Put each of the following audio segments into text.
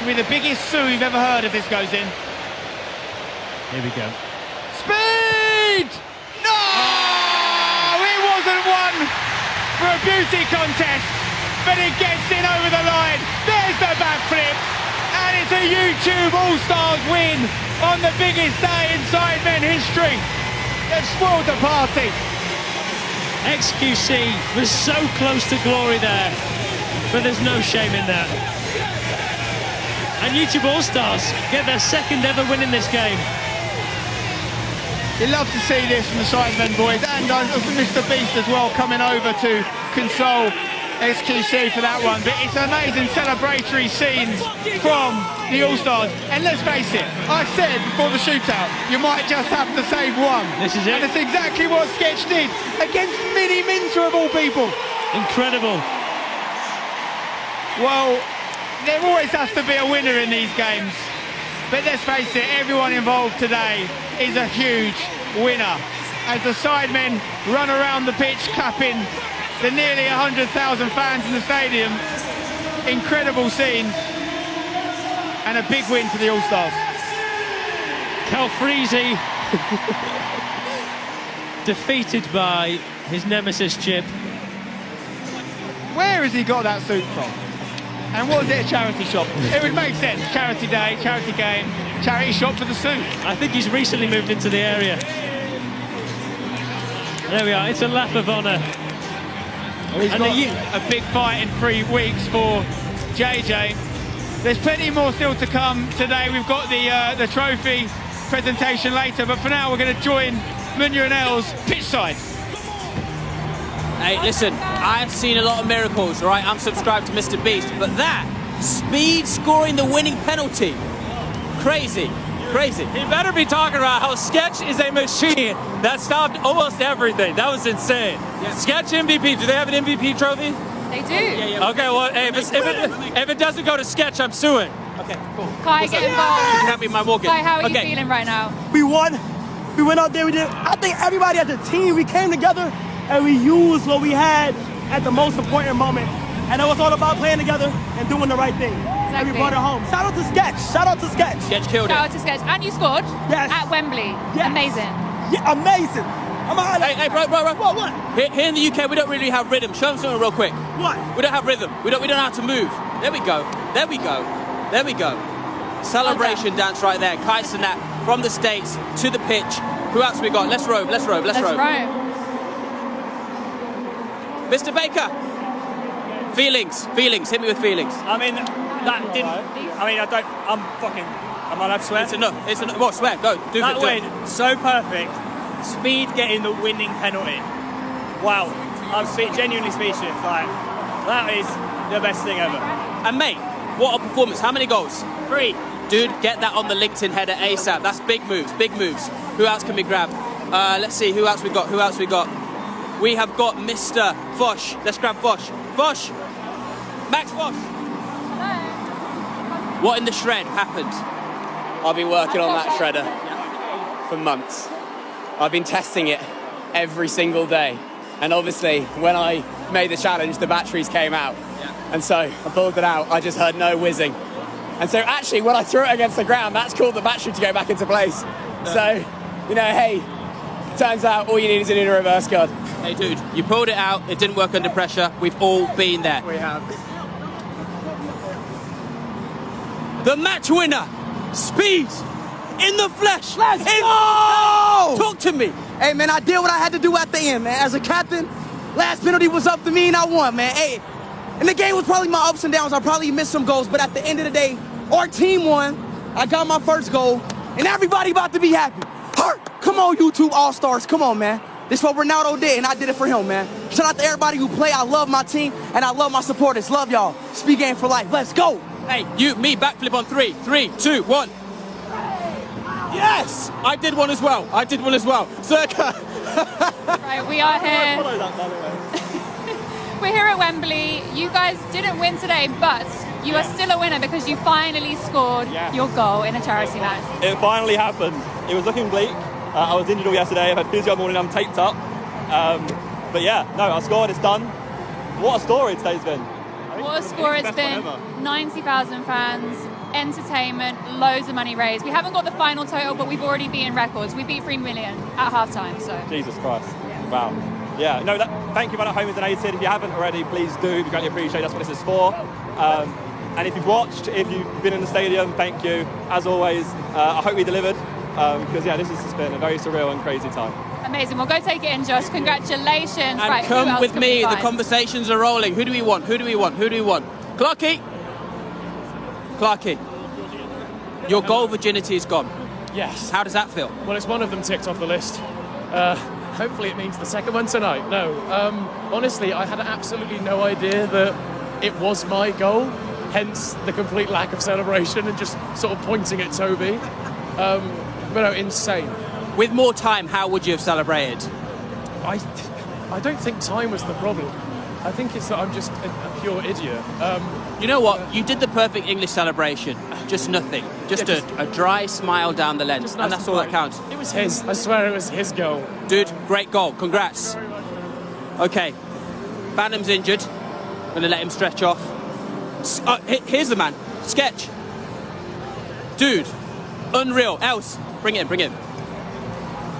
It'll be the biggest sue you've ever heard if this goes in. Here we go. Speed! No! It wasn't one for a beauty contest, but it gets in over the line. There's the backflip, and it's a YouTube All-Stars win on the biggest day in sidemen history. They've spoiled the party. XQC was so close to glory there, but there's no shame in that. And YouTube All-Stars get their second ever win in this game. You love to see this from the sidemen boys, and Mr. Beast as well coming over to console XQC for that one. But it's amazing celebratory scenes from the All-Stars. And let's face it, I said before the shootout, you might just have to save one. This is it. And it's exactly what Sketch did against Mini Minter of all people. Incredible. Well, there always has to be a winner in these games. But let's face it, everyone involved today is a huge winner. As the sidemen run around the pitch clapping the nearly 100,000 fans in the stadium. Incredible scenes. And a big win for the All-Stars. Calfreezy defeated by his nemesis Chip. Where has he got that suit from? And was it a charity shop? It would make sense. Charity day, charity game, charity shop for the suit. I think he's recently moved into the area. There we are, it's a lap of honour. He's got a big fight in 3 weeks for JJ. There's plenty more still to come today. We've got the trophy presentation later, but for now we're going to join Munya and Els pitch side. Hey, listen, I've seen a lot of miracles, right? I'm subscribed to Mr. Beast, but that, Speed scoring the winning penalty, crazy, crazy. He better be talking about how Sketch is a machine that stopped almost everything. That was insane. Yeah. Sketch MVP, do they have an MVP trophy? They do. Okay, well, hey, if it doesn't go to Sketch, I'm suing. Okay, cool. Kai, get involved. You can have me my mortgage. Kai, how are you feeling right now? We won. We went out there. We did. I think everybody as a team, we came together and we used what we had at the most important moment. And it was all about playing together and doing the right thing. Exactly. And we brought it home. Shout out to Sketch. Shout out to Sketch. Sketch killed it. Shout out to Sketch. And you scored at Wembley. Yes. Amazing. Yeah, amazing. Hey, bro. What? Here in the UK, we don't really have rhythm. Show them something real quick. What? We don't have rhythm. We don't know how to move. There we go. There we go. There we go. Celebration dance right there. Kai Cenat from the States to the pitch. Who else we got? Let's rove. Let's rove. Let's rove. Mr. Baker. Feelings. Hit me with feelings. I mean, that didn't. I mean, am I allowed to swear? It's enough. Well, swear. Go. Do that it. win, so perfect. Speed getting the winning penalty. Wow. I'm genuinely speechless. Like, that is the best thing ever. And mate, what a performance. How many goals? 3. Dude, get that on the LinkedIn header ASAP. That's big moves. Who else can we grab? Let's see, who else we got? We have got Mr. Fosh. Let's grab Fosh. Max Fosh. What in the shred happened? I've been working on that shredder for months. I've been testing it every single day. And obviously, when I made the challenge, the batteries came out. And so I pulled it out. I just heard no whizzing. And so actually, when I threw it against the ground, that's caused the battery to go back into place. So, hey, turns out all you need is a reverse guard. Hey, dude, you pulled it out. It didn't work under pressure. We've all been there. We have. The match winner, Speed, in the flesh. Let's go! Talk to me. Hey, man, I did what I had to do at the end, man. As a captain, last penalty was up to me and I won, man. Hey, and the game was probably my ups and downs. I probably missed some goals, but at the end of the day, our team won. I got my first goal, and everybody about to be happy. Come on, YouTube All-Stars. Come on, man. This is what Ronaldo did, and I did it for him, man. Shout out to everybody who play. I love my team, and I love my supporters. Love y'all. Speed game for life. Let's go. Hey, me, backflip on 3. 3, 2, 1. Yes! I did one as well. Circa. Right, we are here. We're here at Wembley. You guys didn't win today, but you are still a winner because you finally scored your goal in a charity match. It finally happened. It was looking bleak. I was injured all yesterday. I've had physio all morning. I'm taped up. But yeah, no, I scored. It's done. What a story today's been. What a score it's been. 90,000 fans. entertainment, loads of money raised. We haven't got the final total, but we've already beaten records. We beat 3 million at halftime. So Jesus Christ. Wow. Yeah, no, thank you for that home donated. If you haven't already, please do. We greatly appreciate that's what this is for. And if you've watched, if you've been in the stadium, thank you. As always, I hope we delivered. Because, yeah, this has just been a very surreal and crazy time. amazing. Well, go take it in, Josh. Congratulations. And right, come with me. The conversations conversations are rolling. Who do we want? Who do we want? Who do we want? Clarky. Clarky. Your goal virginity is gone. Yes. How does that feel? Well, it's one of them ticked off the list. Hopefully it means the second one tonight. No, honestly, I had absolutely no idea that it was my goal, hence the complete lack of celebration and just sort of pointing at Toby. But no, insane. With more time, how would you have celebrated? I don't think time was the problem. I think it's that I'm just a pure idiot. You know what? You did the perfect English celebration. Just nothing. Just a dry smile down the lens. Nice and that's all that counts. It was his. I swear it was his goal. Dude, great goal. Congrats. Okay. Phantom's injured. I'm going to let him stretch off. Here's the man. Sketch. Dude. Unreal. Else. Bring it in. Bring it in.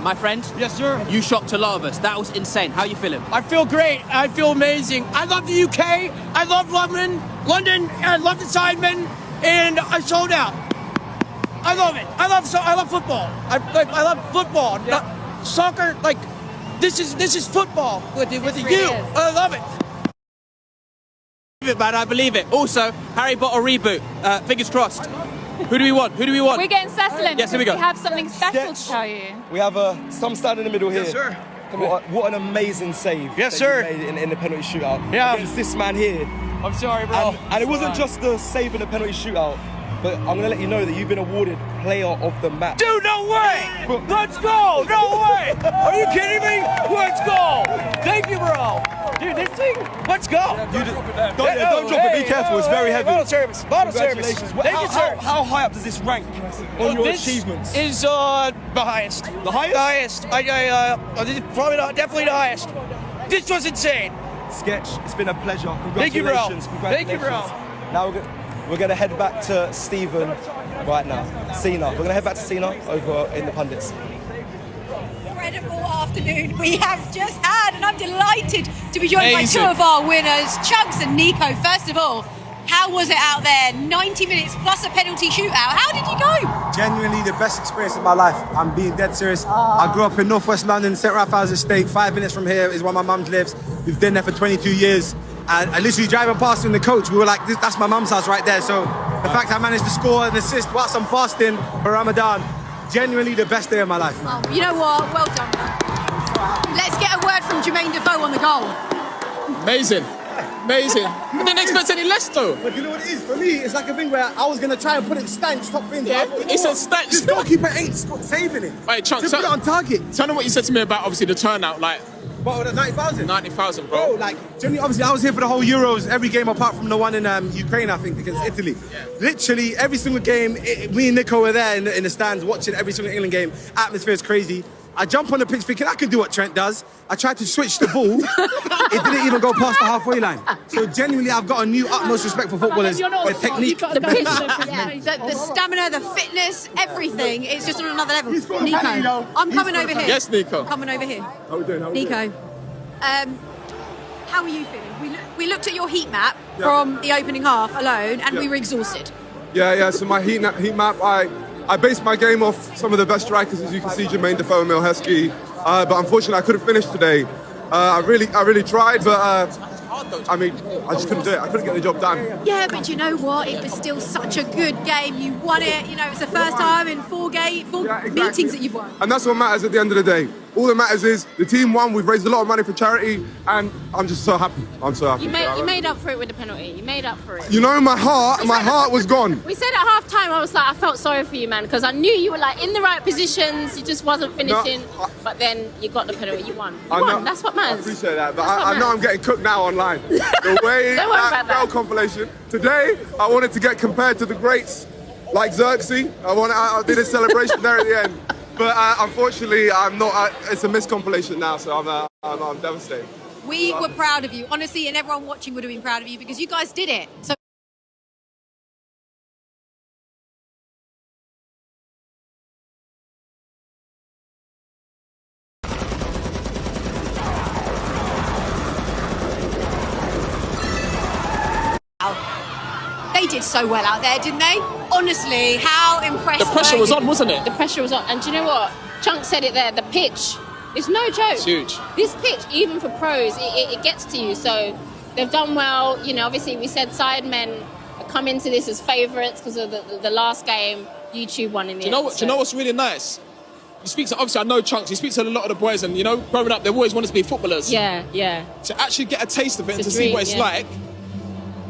My friend. Yes, sir. You shocked a lot of us. That was insane. How are you feeling? I feel great. I feel amazing. I love the UK. I love London. I love the sidemen, and I sold out. I love it. I love football. I love football. Yeah. Soccer. Like this is football with the really you. is. I love it. Man, I believe it. Also, Harry Potter reboot. Fingers crossed. Who do we want? Who do we want? We're getting Cecilin. Yes, here we go. We have something special to tell you. We have some stand in the middle here. Yes, sir. What an amazing save. Yes, that sir. you made in the penalty shootout. Yeah. Against this man here. I'm sorry, bro. And it wasn't just the save in the penalty shootout, but I'm going to let you know that you've been awarded player of the match. Dude, no way! Let's go! No way! Are you kidding me? Let's go! Thank you, bro. Dude, this thing. Let's go. Don't drop it. Be careful. It's very heavy. Bottle service. Bottle service. Congratulations. Thank you, sir. How high up does this rank on your This achievements? is the highest. The highest? The highest. This is probably not, definitely the highest. This was insane. Sketch, it's been a pleasure. Thank you, bro. Congratulations. Thank you, bro. Now we're going to head back to Stephen right now. Cena. We're going to head back to Cena over in the pundits. Incredible afternoon we have just had, and I'm delighted to be joined by two of our winners, Chugs and Nico. First of all, how was it out there? 90 minutes plus a penalty shootout. How did you go? Genuinely the best experience of my life. I'm being dead serious. I grew up in Northwest London, St. Raphael's Estate. 5 minutes from here is where my mum lives. We've been there for 22 years. And I literally driving past in the coach, we were like, that's my mum's house right there. So the fact I managed to score an assist whilst I'm fasting for Ramadan, genuinely the best day of my life, man. You know what? Well done, man. Let's get a word from Jermaine Defoe on the goal. Amazing. Amazing. I didn't expect any less though. But you know what it is? For me, it's like a thing where I was going to try and put it stanch, top things. Yeah, it's a stanch. This goalkeeper ain't saving it. Wait, Chuck, Just put it on target. Tell them what you said to me about obviously the turnout, like. What, the 90,000? 90,000, bro. Bro, like, genuinely, obviously, I was here for the whole Euros, every game apart from the one in Ukraine, I think, against Italy. Yeah. Literally, every single game, me and Nico were there in the stands watching every single England game. Atmosphere is crazy. I jump on the pitch thinking I can do what Trent does. I tried to switch the ball. It didn't even go past the halfway line. So genuinely, I've got a new utmost respect for footballers. The technique. The pitch, the stamina, the fitness, everything. It's just on another level. Nico, I'm coming over here. Yes, Nico. I'm coming over here. How we doing? Nico, how are you feeling? We looked at your heat map from the opening half alone, and we were exhausted. Yeah. So my heat map, I based my game off some of the best strikers, as you can see, Jermaine Defoe and Mil Heskey. But unfortunately, I couldn't finish today. I really tried, but I mean, I just couldn't do it. I couldn't get the job done. Yeah, but you know what? It was still such a good game. You won it. You know, it's the first time in four meetings that you've won. And that's what matters at the end of the day. All that matters is the team won. We've raised a lot of money for charity, and I'm just so happy. I'm so happy. You made up for it with the penalty. You made up for it. You know, my heart was gone. We said at half time, I was like, I felt sorry for you, man, because I knew you were like in the right positions. You just wasn't finishing. But then you got the penalty. You won. You won. That's what matters. I appreciate that, but I know I'm getting cooked now online. The way that fell compilation today, I wanted to get compared to the greats like Xerxes. I did a celebration there at the end. But unfortunately, I'm not. It's a missed compilation now, so I'm devastated. We were proud of you, honestly, and everyone watching would have been proud of you because you guys did it. So did so well out there, didn't they? Honestly, how impressed The pressure was on, wasn't it? The pressure was on. And do you know what? Chunk said it there, the pitch is no joke. It's huge. This pitch, even for pros, it gets to you. So they've done well. You know, obviously we said sidemen come into this as favourites because of the last game. YouTube won in the end. Do you know what's really nice? You speak to, obviously I know Chunks, he speaks to a lot of the boys, and you know, growing up they always wanted to be footballers. Yeah, yeah. To actually get a taste of it and to dream, see what it's yeah. like,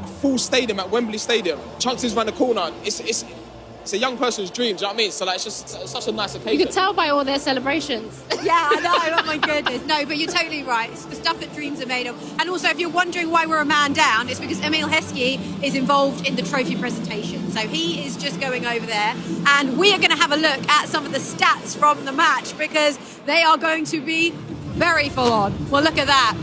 a full stadium at Wembley Stadium, Chunks is around the corner, it's a young person's dream, do you know what I mean? So like, it's just such a nice occasion. You could tell by all their celebrations. Yeah, I know. Oh my goodness. No, but you're totally right. It's the stuff that dreams are made of. And also, if you're wondering why we're a man down, it's because Emil Heskey is involved in the trophy presentation. So he is just going over there. And we are going to have a look at some of the stats from the match because they are going to be very full on. Well, look at that.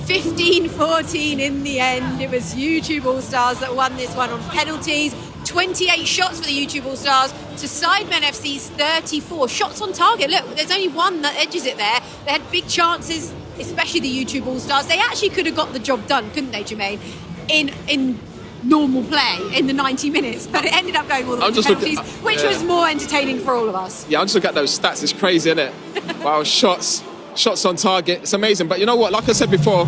15-14 in the end. It was YouTube All-Stars that won this one on penalties. 28 shots for the YouTube All-Stars to Sidemen FC's 34. Shots on target. Look, there's only one that edges it there. They had big chances, especially the YouTube All-Stars. They actually could have got the job done, couldn't they, Jermaine? In normal play in the 90 minutes, but it ended up going all the way to penalties, which was more entertaining for all of us. Yeah, I'll just look at those stats. It's crazy, isn't it? Wow, shots on target. It's amazing. But you know what? Like I said before,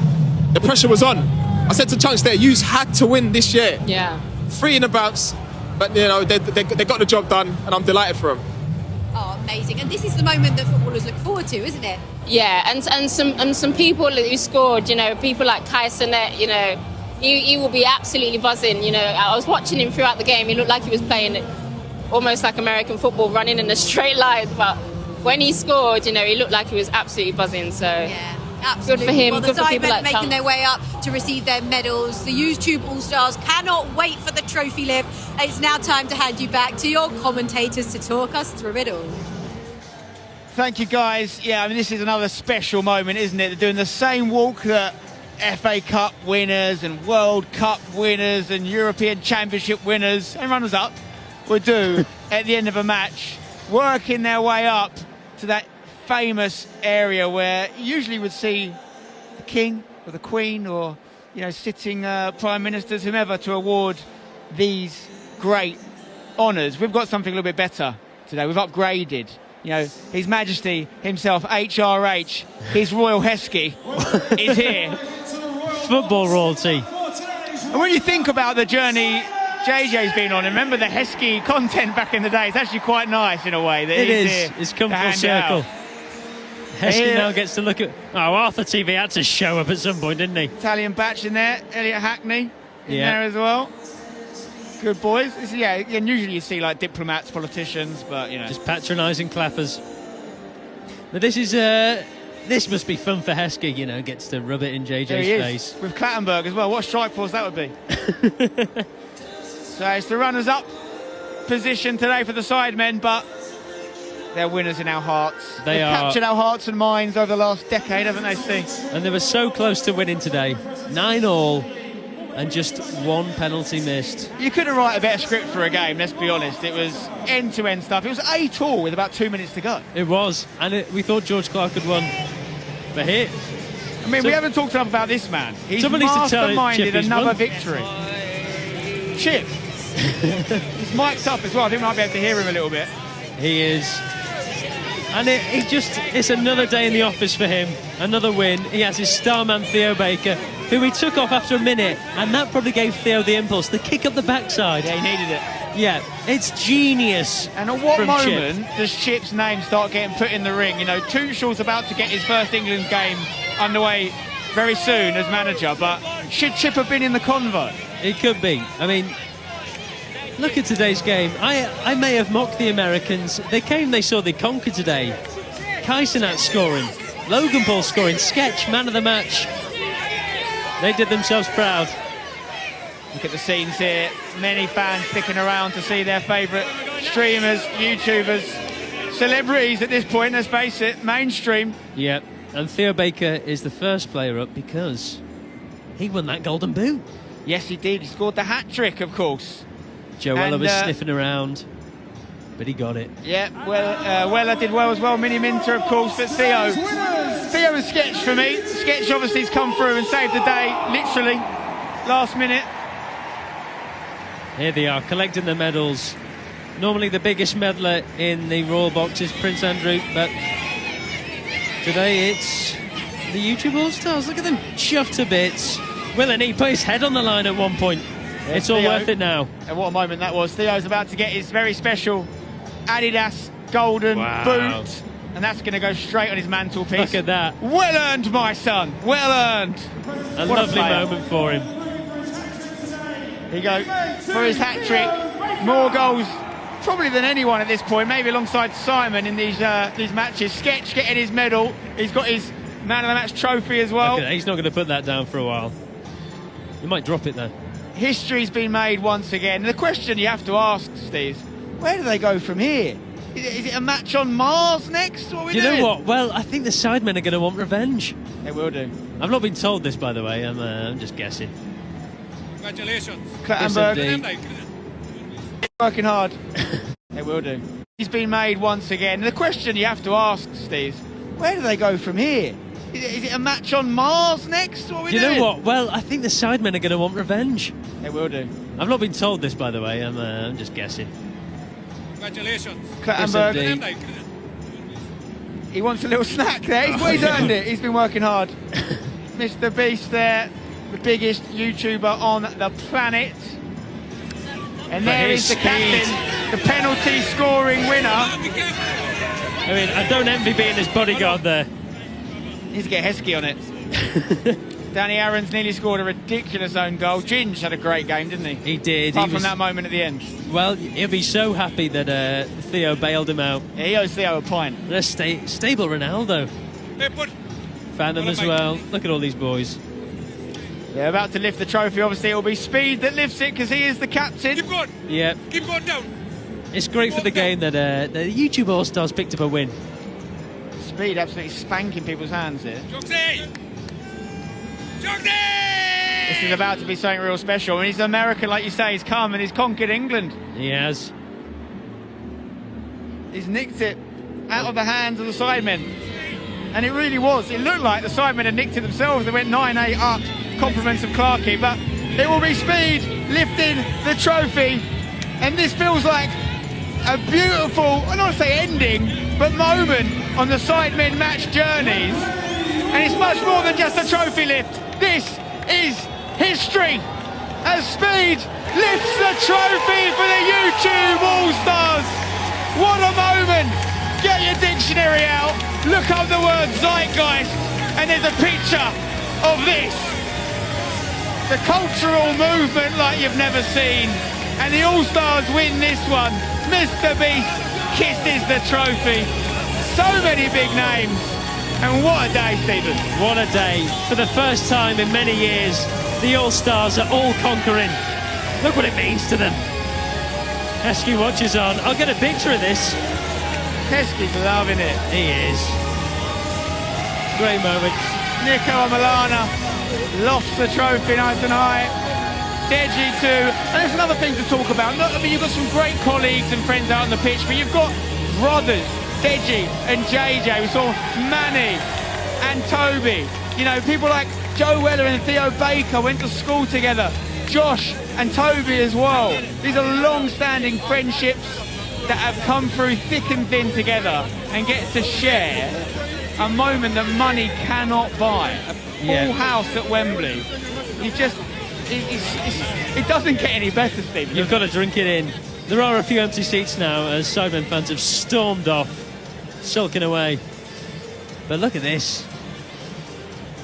the pressure was on. I said to Chunks there, you had to win this year. Yeah. 3 in the bounce. But you know, they got the job done, and I'm delighted for them. Oh, amazing! And this is the moment that footballers look forward to, isn't it? Yeah, and some people who scored, you know, people like Kai Sinet, you know, he will be absolutely buzzing. You know, I was watching him throughout the game. He looked like he was playing almost like American football, running in a straight line. But when he scored, you know, he looked like he was absolutely buzzing. So yeah. Absolutely. Good for him. Well, the good for people sidemen like making Chunk. their way up to receive their medals. The YouTube All-Stars cannot wait for the trophy lift. It's now time to hand you back to your commentators to talk us through it all. Thank you, guys. Yeah, I mean, this is another special moment, isn't it? They're doing the same walk that FA Cup winners and World Cup winners and European Championship winners and runners-up would do at the end of a match, working their way up to that famous area where you usually would see the king or the queen or, you know, sitting prime ministers, whomever, to award these great honours. We've got something a little bit better today. We've upgraded. You know, His Majesty himself, HRH, His Royal Heskey, is here. Football royalty. And when you think about the journey JJ's been on, remember the Heskey content back in the day, it's actually quite nice in a way. That It is. here It's come to full hand circle. out. Heskey now gets to look at... Oh, Arthur TV had to show up at some point, didn't he? Italian batch in there, Elliot Hackney in Yeah. there as well. Good boys. Yeah, and usually you see like diplomats, politicians, but you know. Just patronising clappers. But this is... this must be fun for Heskey, you know, gets to rub it in There JJ's he is, face. with Clattenburg as well. What a strike force that would be. So it's the runners-up position today for the sidemen, but they're winners in our hearts. They've captured our hearts and minds over the last decade, haven't they, Steve? And they were so close to winning today. 9-all, and just one penalty missed. You couldn't write a better script for a game, let's be honest. It was end-to-end stuff. It was 8-all with about 2 minutes to go. It was, and we thought George Clark had won. But here... I mean, we haven't talked enough about this man. He's Someone needs to tell masterminded Chip he's another won. victory. Chip. He's mic'd up as well. I think we might be able to hear him a little bit. He is. And it's another day in the office for him. Another win. He has his star man Theo Baker, who he took off after a minute, and that probably gave Theo the impulse, the kick up the backside. Yeah, he needed it. Yeah, it's genius. And at what from moment Chip. does Chip's name start getting put in the ring? You know, Tuchel's about to get his first England game underway very soon as manager, but should Chip have been in the convo? It could be. I mean, look at today's game. I may have mocked the Americans. They came, they saw, they conquered today. Kaisenat scoring. Logan Paul scoring. Sketch, man of the match. They did themselves proud. Look at the scenes here. Many fans sticking around to see their favourite streamers, YouTubers, celebrities at this point, let's face it, mainstream. Yep. And Theo Baker is the first player up because he won that golden boot. Yes, he did. He scored the hat-trick, of course. Joella And, was sniffing around, but he got it. Yeah, well, Weller did well as well. Mini Minter, of course, but Theo and Sketch for me. Sketch obviously has come through and saved the day, literally, last minute. Here they are, collecting the medals. Normally the biggest medaler in the Royal Box is Prince Andrew, but today it's the YouTube All-Stars. Look at them, chuffed to bits. Will and he put his head on the line at one point. It's all worth it now. And what a moment that was. Theo's about to get his very special Adidas golden boot, and that's going to go straight on his mantelpiece. Look at that. Well earned, my son. Well earned. A lovely moment for him. Here you go for his hat trick. More goals probably than anyone at this point, maybe alongside Simon in these matches. Sketch getting his medal. He's got his man of the match trophy as well. He's not going to put that down for a while. He might drop it though. History's been made once again. The question you have to ask, Steve, where do they go from here? Is it a match on Mars next? What are we doing? You know what? Well, I think the sidemen are going to want revenge. They will do. I've not been told this, by the way. I'm just guessing. Congratulations. Clattenburg. Working hard. They will do. He's been made once again. The question you have to ask, Steve, where do they go from here? Is it a match on Mars next? What are we doing? You know what? Well, I think the sidemen are going to want revenge. They will do. I've not been told this, by the way. I'm just guessing. Congratulations. Clattenburg. He wants a little snack there. He's earned it. He's been working hard. Mr. Beast there, the biggest YouTuber on the planet. And there is the captain, the penalty scoring winner. I mean, I don't envy being his bodyguard there. Needs to get Heskey on it. Danny Aaron's nearly scored a ridiculous own goal. Ginge had a great game, didn't he? He did. Apart from that moment at the end. Well, he'll be so happy that Theo bailed him out. Yeah, he owes Theo a pint. And a stable Ronaldo. Phantom as well. Look at all these boys. They're about to lift the trophy. Obviously, it'll be Speed that lifts it because he is the captain. Keep going. Yeah. Keep going down. It's great for the game that the YouTube All-Stars picked up a win. Speed absolutely spanking people's hands here. This is about to be something real special. And he's American, like you say. He's come and he's conquered England. He has. He's nicked it out of the hands of the sidemen. And it really was. It looked like the sidemen had nicked it themselves. They went 9-8 up. Compliments of Clarkey. But it will be Speed lifting the trophy. And this feels like a beautiful, I don't want to say ending, but moment on the sidemen match journeys. And it's much more than just a trophy lift. This is history as Speed lifts the trophy for the YouTube All-Stars. What a moment. Get your dictionary out, look up the word zeitgeist, and there's a picture of this. The cultural movement like you've never seen. And the All-Stars win this one. Mr. Beast kisses the trophy. So many big names. And what a day, Stephen. What a day. For the first time in many years, the All-Stars are all conquering. Look what it means to them. Heskey watches on. I'll get a picture of this. Heskey's loving it. He is. Great moment. Nico Amalana lofts the trophy nice and high. Deji too. And there's another thing to talk about. Look, I mean, you've got some great colleagues and friends out on the pitch, but you've got brothers, Deji and JJ. We saw Manny and Toby. You know, people like Joe Weller and Theo Baker went to school together. Josh and Toby as well. These are long-standing friendships that have come through thick and thin together and get to share a moment that money cannot buy. A full house at Wembley. You just... It doesn't get any better, Steve. You've got to drink it in. There are a few empty seats now as Sidemen fans have stormed off, sulking away. But look at this.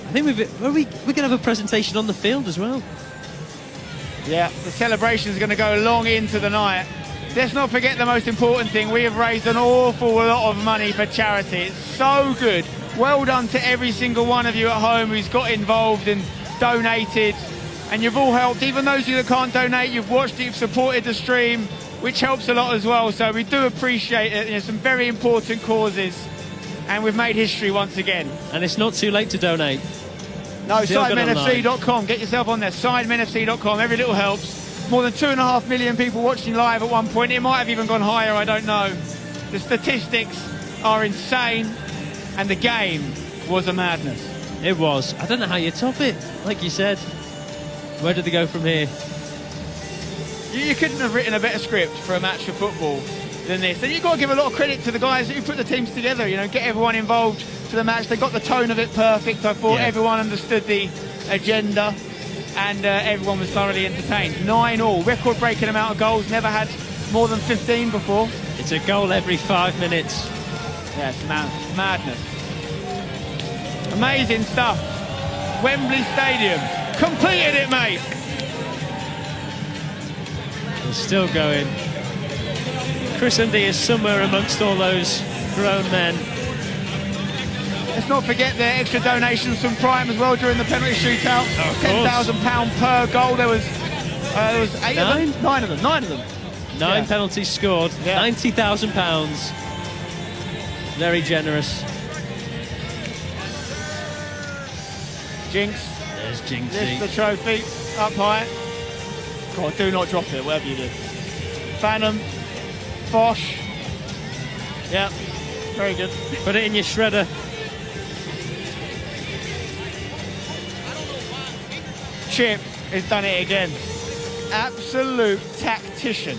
I think we're going to have a presentation on the field as well. Yeah, the celebration is going to go long into the night. Let's not forget the most important thing. We have raised an awful lot of money for charity. It's so good. Well done to every single one of you at home who's got involved and donated. And you've all helped. Even those of you that can't donate, you've watched it, you've supported the stream, which helps a lot as well. So we do appreciate it. There's some very important causes. And we've made history once again. And it's not too late to donate. No, sidemenfc.com. Get yourself on there. Sidemenfc.com. Every little helps. More than 2.5 million people watching live at one point. It might have even gone higher, I don't know. The statistics are insane. And the game was a madness. It was. I don't know how you top it, like you said. Where do they go from here? You couldn't have written a better script for a match of football than this. And you've got to give a lot of credit to the guys who put the teams together, you know, get everyone involved for the match. They got the tone of it perfect. I thought everyone understood the agenda and everyone was thoroughly entertained. 9-9, record-breaking amount of goals, never had more than 15 before. It's a goal every 5 minutes. Yeah, it's madness. Amazing stuff. Wembley Stadium, completed it, mate. They're still going. Chris Andy is somewhere amongst all those grown men. Let's not forget the extra donations from Prime as well during the penalty shootout. £10,000 per goal. There was 8 of them? 9 of them. 9 of them. 9 penalties scored, £90,000. Very generous. Jinx. There's Jinxie. This is the trophy, up high. God, do not drop it, whatever you do. Phantom, Fosh. Yeah, very good. Put it in your shredder. Chip has done it again. Absolute tactician.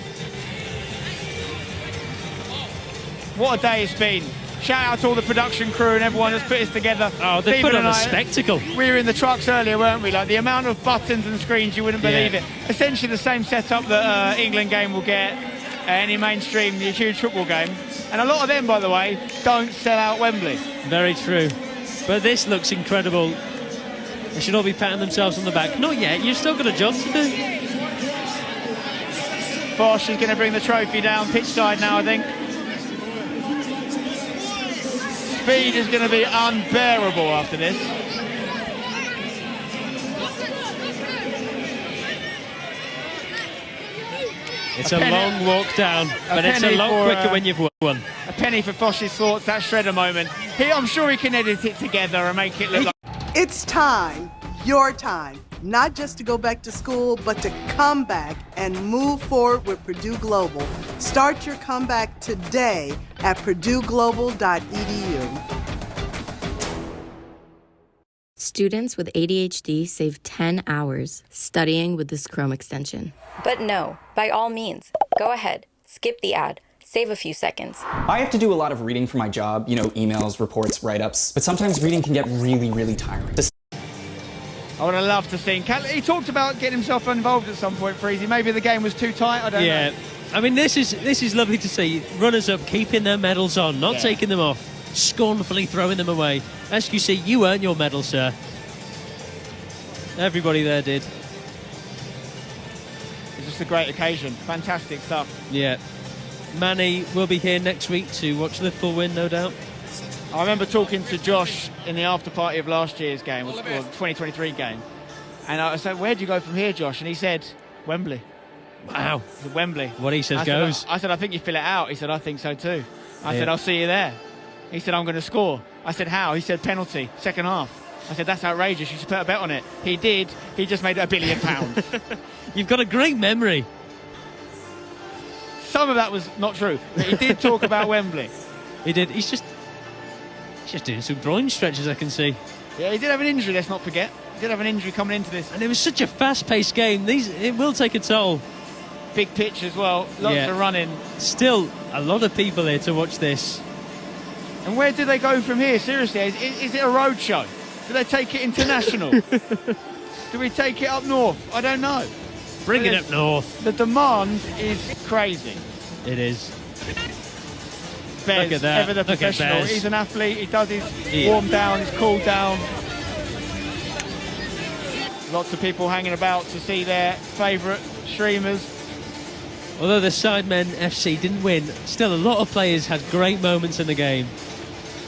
What a day it's been. Shout out to all the production crew and everyone that's put this together. Oh, they put on a spectacle. We were in the trucks earlier, weren't we? Like the amount of buttons and screens, you wouldn't believe it. Essentially the same setup that England game will get, any mainstream, the huge football game. And a lot of them, by the way, don't sell out Wembley. Very true. But this looks incredible. They should all be patting themselves on the back. Not yet, you've still got a job to do. Bosch is going to bring the trophy down pitch side now, I think. Speed is going to be unbearable after this. It's a long walk down, but it's a lot quicker when you've won. A penny for Fosh's thoughts, that shredder moment. I'm sure he can edit it together and make it look like... It's time, your time, not just to go back to school, but to come back and move forward with Purdue Global. Start your comeback today at purdueglobal.edu. Students with ADHD save 10 hours studying with this Chrome extension. But no, by all means, go ahead, skip the ad, save a few seconds. I have to do a lot of reading for my job, emails, reports, write-ups, but sometimes reading can get really, really tiring. I would have loved to see him. He talked about getting himself involved at some point, Freezy. Maybe the game was too tight, I don't know. I mean, this is lovely to see. Runners up, keeping their medals on, not taking them off, scornfully throwing them away. SQC, you earned your medal, sir. Everybody there did. It's just a great occasion. Fantastic stuff. Yeah. Manny will be here next week to watch Liverpool win, no doubt. I remember talking to Josh in the after party of last year's game, or the 2023 game. And I said, where do you go from here, Josh? And he said, Wembley. Wow. He said, Wembley. What he says goes. I said, I think you fill it out. He said, I think so too. I said, I'll see you there. He said, I'm going to score. I said, how? He said, penalty, second half. I said, that's outrageous. You should put a bet on it. He did. He just made £1 billion. You've got a great memory. Some of that was not true, but he did talk about Wembley. He did. He's just doing some groin stretches, I can see. Yeah, he did have an injury, let's not forget. He did have an injury coming into this. And it was such a fast-paced game. It will take a toll. Big pitch as well. Lots of running. Still, a lot of people here to watch this. And where do they go from here? Seriously, is it a road show? Do they take it international? Do we take it up north? I don't know. Bring it up north. The demand is crazy. It is. Bez, look at that. Ever the professional. He's an athlete. He does his warm down, his cool down. Lots of people hanging about to see their favourite streamers. Although the Sidemen FC didn't win, still a lot of players had great moments in the game.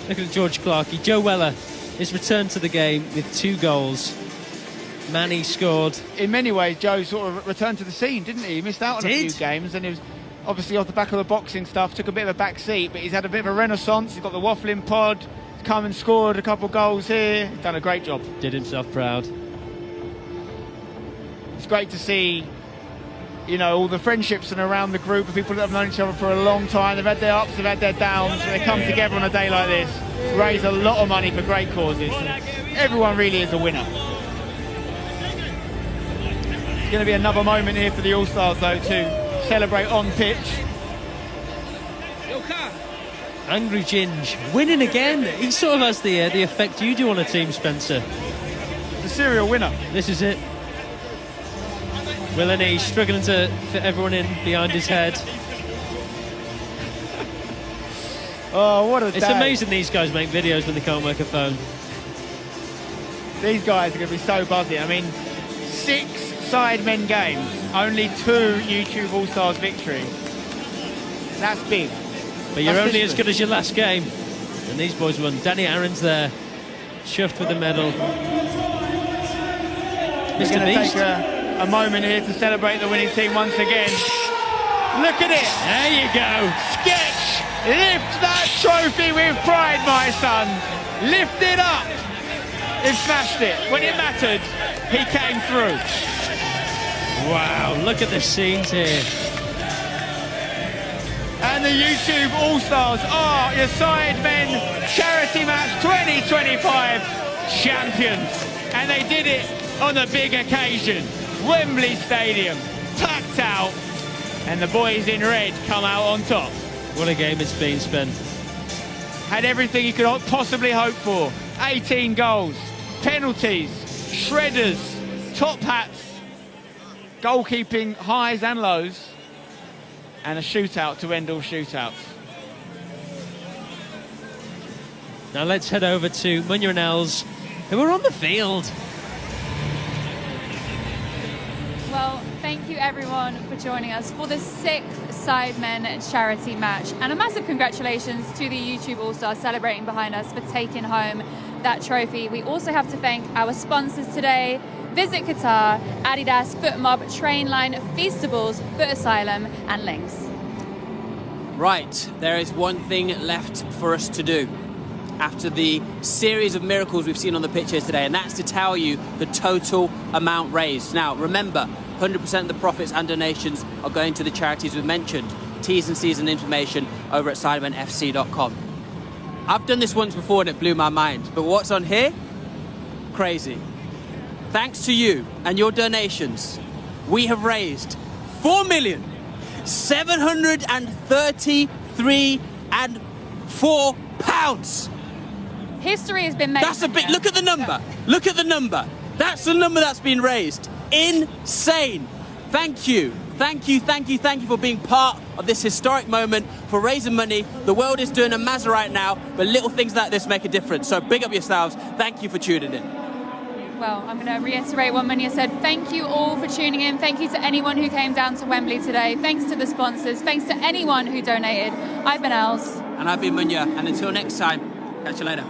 Look at George Clarkey. Joe Weller is returned to the game with 2 goals. Manny scored. In many ways, Joe sort of returned to the scene, didn't he? He missed out on a few games, and he was obviously off the back of the boxing stuff, took a bit of a back seat, but he's had a bit of a renaissance. He's got the waffling pod, he's come and scored a couple of goals here. He's done a great job. Did himself proud. It's great to see, all the friendships and around the group of people that have known each other for a long time. They've had their ups, they've had their downs, but they come together on a day like this, raise a lot of money for great causes. Everyone really is a winner. It's going to be another moment here for the All-Stars, though, to celebrate on pitch. Angry Ginge winning again. He sort of has the effect you do on a team, Spencer. The serial winner. This is it. Willany struggling to fit everyone in behind his head. Oh, what a It's day. amazing these guys make videos when they can't work a phone. These guys are going to be so buzzy. I mean, 6 sidemen games, only 2 YouTube All-Stars victories. That's big. But you're That's only history. as good as your last game. And these boys won. Danny Aaron's there, chuffed with the medal. We're Mr. going to Beast. take a moment here to celebrate the winning team once again. Look at it. There you go. Sketch. Lift that trophy with pride, my son. Lift it up. He smashed it. When it mattered, he came through. Wow, look at the scenes here. And the YouTube All-Stars are your Sidemen Charity Match 2025 champions. And they did it on a big occasion. Wembley Stadium, packed out, and the boys in red come out on top. What a game it's been, Spen. Had everything you could possibly hope for. 18 goals, penalties, shredders, top hats, goalkeeping highs and lows, and a shootout to end all shootouts. Now let's head over to Munya and Els, who are on the field. Well, thank you everyone for joining us for the 6th Sidemen charity match. And a massive congratulations to the YouTube All-Stars celebrating behind us for taking home that trophy. We also have to thank our sponsors today: Visit Qatar, Adidas, Footmob, Trainline, Feastables, Foot Asylum, and Lynx. Right, there is one thing left for us to do after the series of miracles we've seen on the pitches today, and that's to tell you the total amount raised. Now, remember, 100% of the profits and donations are going to the charities we've mentioned. T's and C's and information over at sidemenfc.com. I've done this once before and it blew my mind, but what's on here? Crazy. Thanks to you and your donations, we have raised £4,733,400. History has been made. That's a big, look at the number. Look at the number. That's the number that's been raised. Insane. Thank you. Thank you, thank you, thank you for being part of this historic moment, for raising money. The world is doing a mazza right now, but little things like this make a difference. So big up yourselves. Thank you for tuning in. Well, I'm going to reiterate what Munya said. Thank you all for tuning in. Thank you to anyone who came down to Wembley today. Thanks to the sponsors. Thanks to anyone who donated. I've been Els. And I've been Munya. And until next time, catch you later.